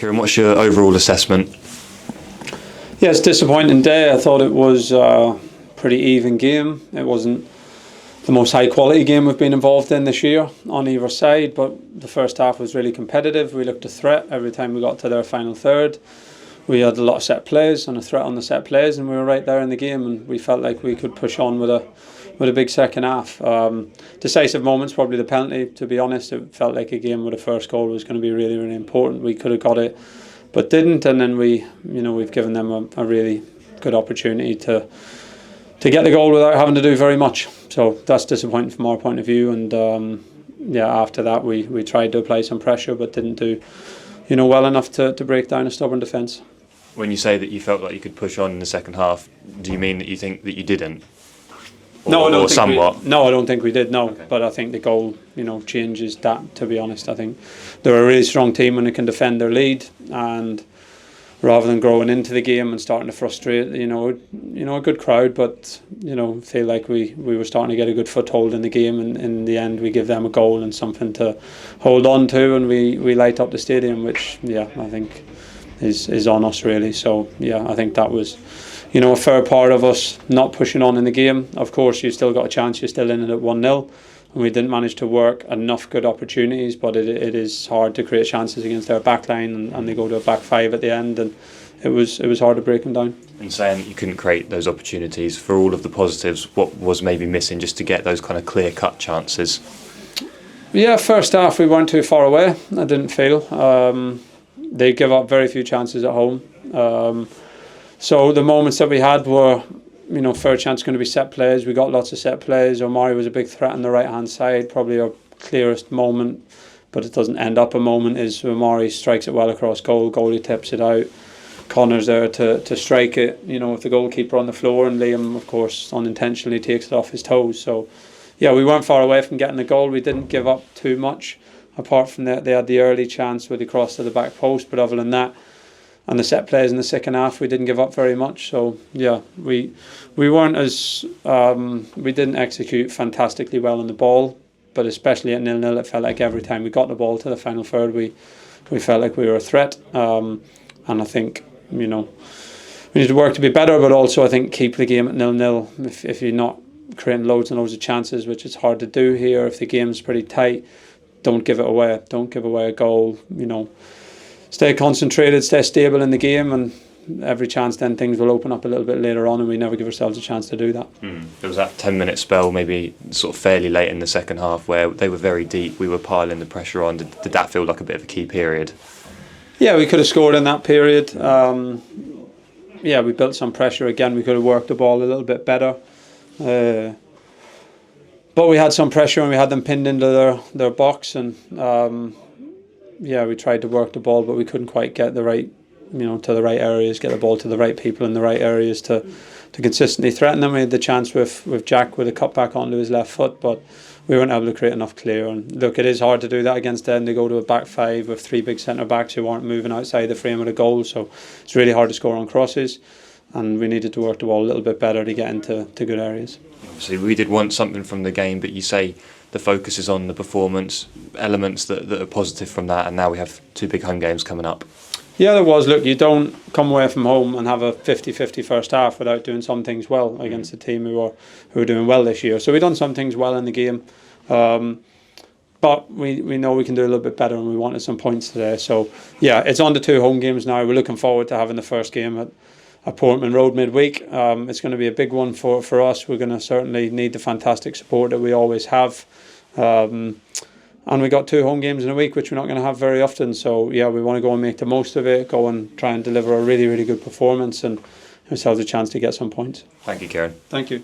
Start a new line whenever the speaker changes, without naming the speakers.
Kieran, what's your overall assessment?
Yeah, it's a disappointing day. I thought it was a pretty even game. It wasn't the most high quality game we've been involved in this year on either side, but the first half was really competitive. We looked a threat every time we got to their final third. We had a lot of set plays and a threat on the set plays, and we were right there in the game, and we felt like we could push on with a big second half. Decisive moments, probably the penalty, to be honest. It felt like a game where the first goal was going to be really, really important. We could have got it but didn't, and then we've given them a really good opportunity to get the goal without having to do very much. So that's disappointing from our point of view, and after that we tried to apply some pressure but didn't do well enough to break down a stubborn defence.
When you say that you felt like you could push on in the second half, do you mean that you think that you didn't?
No, I don't think
somewhat.
No, I don't think we did. No,
okay.
But I think the goal, changes that. To be honest, I think they're a really strong team when they can defend their lead, and rather than growing into the game and starting to frustrate, a good crowd, but feel like we were starting to get a good foothold in the game, and in the end we give them a goal and something to hold on to, and we light up the stadium, which I think is on us really. So I think that was a fair part of us not pushing on in the game. Of course, you've still got a chance, you're still in it at 1-0, and we didn't manage to work enough good opportunities, but it is hard to create chances against their back line, and they go to a back five at the end, and it was hard to break them down.
And saying that you couldn't create those opportunities, for all of the positives, what was maybe missing just to get those kind of clear-cut chances?
Yeah, first half we weren't too far away, I didn't feel. They give up very few chances at home. So the moments that we had were, fair chance going to be set plays. We got lots of set plays. Omari was a big threat on the right-hand side. Probably our clearest moment, but it doesn't end up a moment, is Omari strikes it well across goal. Goalie tips it out. Connor's there to strike it, with the goalkeeper on the floor, and Liam, of course, unintentionally takes it off his toes. So, we weren't far away from getting the goal. We didn't give up too much, apart from that they had the early chance where they crossed to the back post, but other than that, and the set plays in the second half, we didn't give up very much. So we weren't as we didn't execute fantastically well on the ball, but especially at 0-0, it felt like every time we got the ball to the final third, we felt like we were a threat. And I think we need to work to be better, but also I think keep the game at 0-0. If you're not creating loads and loads of chances, which is hard to do here, if the game's pretty tight, don't give it away. Don't give away a goal. Stay concentrated, stay stable in the game, and every chance then things will open up a little bit later on, and we never give ourselves a chance to do that.
There was that 10-minute spell, maybe sort of fairly late in the second half, where they were very deep, we were piling the pressure on. Did that feel like a bit of a key period? Yeah,
we could have scored in that period. We built some pressure again. We could have worked the ball a little bit better. But we had some pressure and we had them pinned into their box, and we tried to work the ball, but we couldn't quite get the right, to the right areas, get the ball to the right people in the right areas to consistently threaten them. We had the chance with Jack with a cut back onto his left foot, but we weren't able to create enough clear. And look, it is hard to do that against them. They go to a back five with three big centre backs who aren't moving outside the frame of the goal, so it's really hard to score on crosses, and we needed to work the ball a little bit better to get into good areas.
Obviously we did want something from the game, but you say the focus is on the performance, elements that are positive from that, and now we have two big home games coming up.
Yeah, there was. Look, you don't come away from home and have a 50-50 first half without doing some things well against a team who are doing well this year. So we've done some things well in the game, but we know we can do a little bit better, and we wanted some points today. So it's on to two home games now. We're looking forward to having the first game at Portman Road midweek. It's going to be a big one for us. We're going to certainly need the fantastic support that we always have. And we got two home games in a week, which we're not going to have very often. So we want to go and make the most of it, go and try and deliver a really, really good performance, and ourselves a chance to get some points.
Thank you, Kieran.
Thank you.